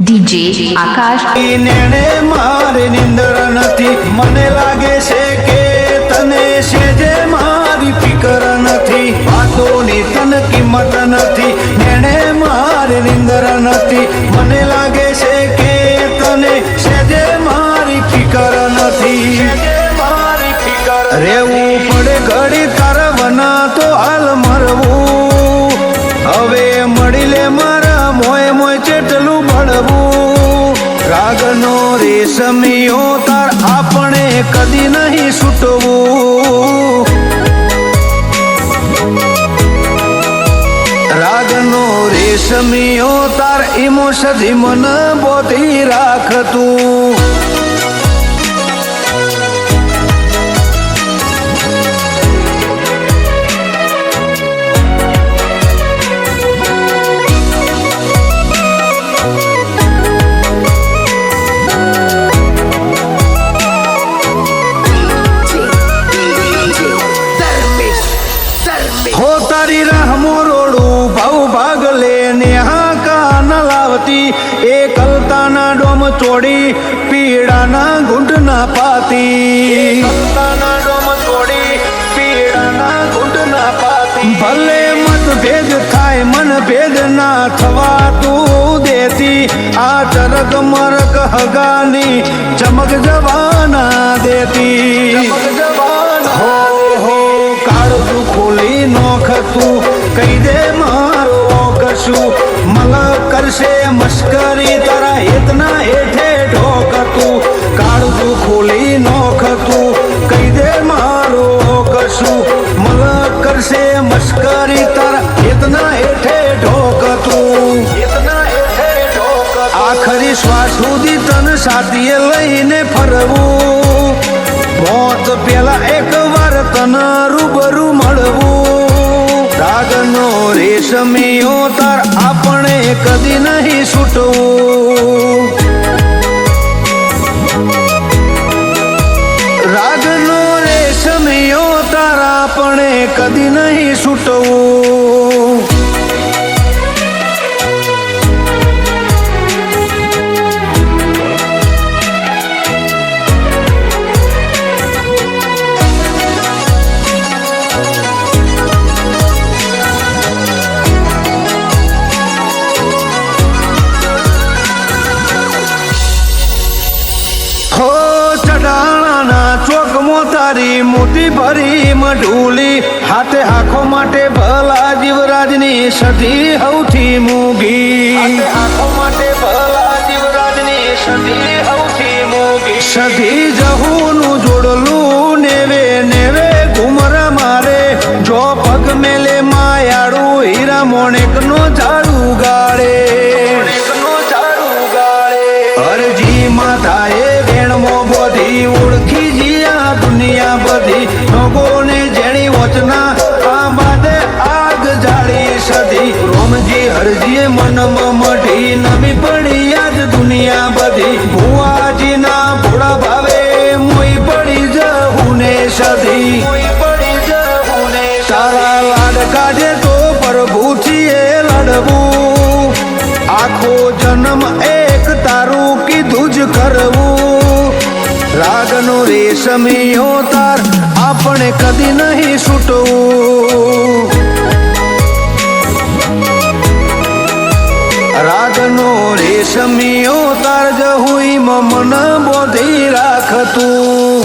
DJ આકાશ નેણે મારે નિંદર નથી, મને લાગે છે કે તને સેજે મારી ફિકર નથી, વાતોની તને કિંમત નથી. નેણે મારે નિંદર નથી, મને લાગે છે કે તને સેજે મારી ફિકર નથી. રેવું પડે ઘડી તારવના તો હાલ મરવું, હવે મળી લે મારા મોય મોય ચેટલું ભળવું. રાગનો રેશમિયો તાર આપણે કદી નહીં છૂટવું, રાગનો રેશમિયો તાર ઈમો સધી મન બોધી રાખતું. હો તારી રાહમો રોડું ભાવ ભાગ લે ને હાકા ન લાવતી, એ કલતાના ડોમ તોડી પીડાના ગુંડ ના પાતી, કલતાના ડોમ તોડી પીડાના ગુંડ ના પાતી. ભલે મતભેદ થાય મન ભેદ ના થવા તું દેતી, આ ચરક મરક હગાની ચમક જવાના દેતી, ચમક જવાના. હો કાળું ખોલી નોખતું કહી દે મારો કશું, મલ કરશે મસ્કરી તારા હેતના હેઠે ઢોકતું. કાળું ખોલી નોખતું કહી દે મારો કશું, મલ કરશે મસ્કરી તારા હેતના હેઠે ઢોકતું, હેતના હેઠે ઢોકતું. આખરી શ્વાસ સુધી તન સાથીએ લઈને ફરવું, મોત પેલા એક વાર તન રૂબરૂ મળવું. રાગનો રેશમિયો તાર આપણે કદી નહીં છૂટવું, રાગનો રેશમિયો તાર આપણે કદી નહીં છૂટવું. તારી મોટી ભરી મઢુલી, હાથે આંખો માટે ભલા જીવરાજની સધી હૌથી મૂગી, આંખો માટે ભલા જીવરાજની સધી હૌથી મૂગી. સધી જહુનું જોડલું નેવે નેવે ઘુમર મારે, જો પગ મેલે માયાળું હીરા મોણેકનો ઝાડુ ગાળે, અરજી માતાએ વેણમો બોધી ઓળખી જીયા દુનિયા બધી, લોકોને જેણી વચના આ બાદે આગ જાળી સધી. રોમજી હરજીએ મનમાં મઢી નમી પડી આજ દુનિયા બધી, ભુવાજીના ભોળા ભાવે મોઈ પડી જહુને સધી, મોઈ પડી જહુને. તારા લાડ કાઢે તો પ્રભુથીએ લડવું, આખો જન્મ એક તારું કીધું જ કરવું. રાગનો રેશમિયો તાર આપણે કદી નહીં છૂટવું, રાગનો રેશમિયો તાર જહુઈ મન બોધી રાખતું.